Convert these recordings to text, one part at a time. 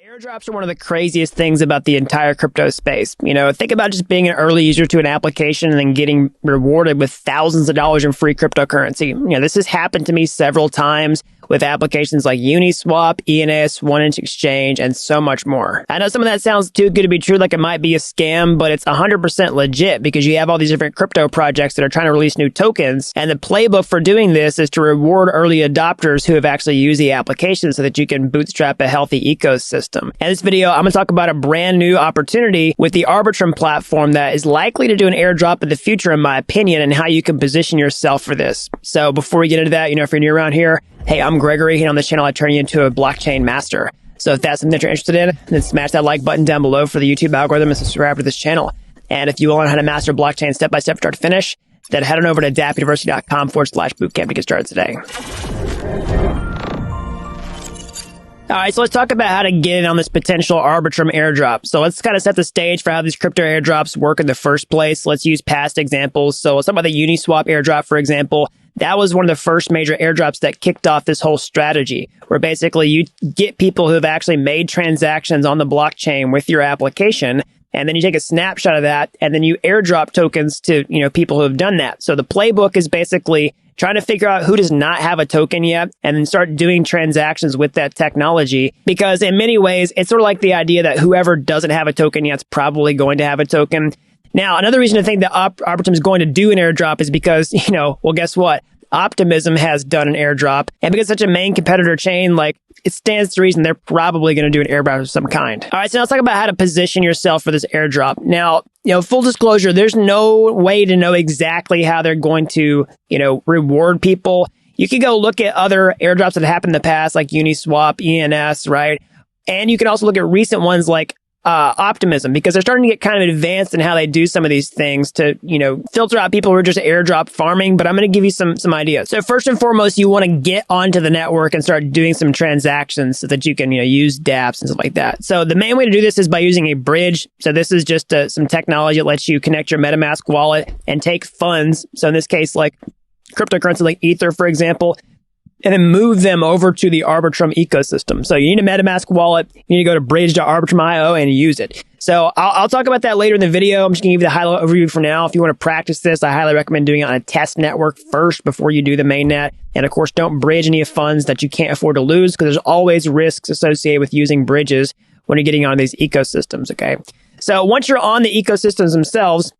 AirDrops are one of the craziest things about the entire crypto space. Think about just being an early user to an application and then getting rewarded with thousands of dollars in free cryptocurrency. This has happened to me several times with applications like Uniswap, ENS, 1inch Exchange, and so much more. I know some of that sounds too good to be true, like it might be a scam, but it's 100% legit because you have all these different crypto projects that are trying to release new tokens. And the playbook for doing this is to reward early adopters who have actually used the application so that you can bootstrap a healthy ecosystem. In this video, I'm going to talk about a brand new opportunity with the Arbitrum platform that is likely to do an airdrop in the future, in my opinion, and how you can position yourself for this. So before we get into that, if you're new around here, hey, I'm Gregory, and on this channel, I turn you into a blockchain master. So if that's something that you're interested in, then smash that like button down below for the YouTube algorithm and subscribe to this channel. And if you want to learn how to master blockchain step-by-step start to finish, then head on over to dappuniversity.com/bootcamp to get started today. All right, so let's talk about how to get in on this potential Arbitrum airdrop. So let's kind of set the stage for how these crypto airdrops work in the first place. Let's use past examples. So let's talk about the Uniswap airdrop, for example. That was one of the first major airdrops that kicked off this whole strategy, where basically you get people who have actually made transactions on the blockchain with your application, and then you take a snapshot of that, and then you airdrop tokens to, people who have done that. So the playbook is basically trying to figure out who does not have a token yet and then start doing transactions with that technology. Because in many ways, it's sort of like the idea that whoever doesn't have a token yet is probably going to have a token. Now, another reason to think that Arbitrum is going to do an airdrop is because, well, guess what? Optimism has done an airdrop. And because it's such a main competitor chain, it stands to reason they're probably going to do an airdrop of some kind. All right, so now let's talk about how to position yourself for this airdrop. Now, full disclosure, there's no way to know exactly how they're going to, reward people. You can go look at other airdrops that happened in the past, like Uniswap, ENS, right? And you can also look at recent ones like Optimism, because they're starting to get kind of advanced in how they do some of these things to, filter out people who are just airdrop farming. But I'm going to give you some ideas. So first and foremost, you want to get onto the network and start doing some transactions so that you can, use dApps and stuff like that. So the main way to do this is by using a bridge. So this is just some technology that lets you connect your MetaMask wallet and take funds. So in this case, like cryptocurrency like Ether, for example, and then move them over to the Arbitrum ecosystem. So you need a MetaMask wallet. You need to go to bridge.arbitrum.io and use it. So I'll talk about that later in the video. I'm just going to give you the high-level overview for now. If you want to practice this, I highly recommend doing it on a test network first before you do the mainnet. And of course, don't bridge any funds that you can't afford to lose, because there's always risks associated with using bridges when you're getting on these ecosystems, okay? So once you're on the ecosystems themselves,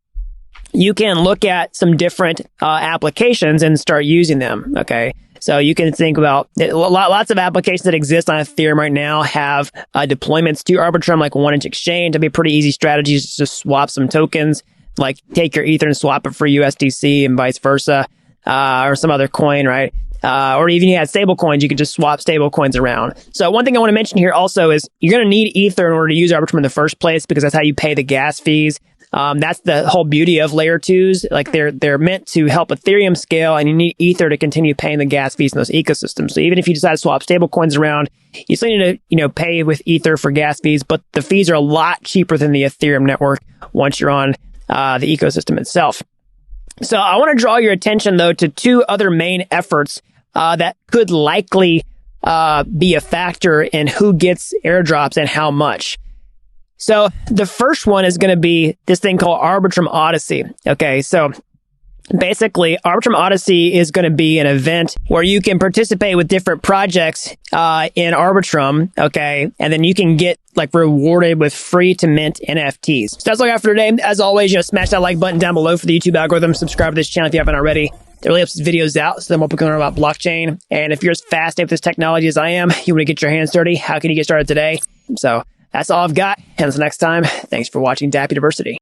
you can look at some different applications and start using them, okay? So you can think about lots of applications that exist on Ethereum right now have deployments to Arbitrum, like 1inch Exchange. That'd be a pretty easy strategy, just to swap some tokens, like take your Ether and swap it for USDC and vice versa, or some other coin, right? Or even you had stable coins, you could just swap stable coins around. So one thing I want to mention here also is you're going to need Ether in order to use Arbitrum in the first place, because that's how you pay the gas fees. That's the whole beauty of layer twos. Like they're meant to help Ethereum scale, and you need Ether to continue paying the gas fees in those ecosystems. So even if you decide to swap stable coins around, you still need to, pay with Ether for gas fees, but the fees are a lot cheaper than the Ethereum network once you're on the ecosystem itself. So I want to draw your attention though to two other main efforts that could likely be a factor in who gets airdrops and how much. So the first one is going to be this thing called Arbitrum Odyssey. Okay, so basically Arbitrum Odyssey is going to be an event where you can participate with different projects in Arbitrum, okay, and then you can get rewarded with free to mint NFTs. So that's all I got for today. As always, smash that like button down below for the YouTube algorithm. Subscribe to this channel if you haven't already. It really helps these videos out, so then we'll be learn about blockchain. And if you're as fascinated with this technology as I am, you want to get your hands dirty, how can you get started today? So that's all I've got. And until next time, thanks for watching Dapp University.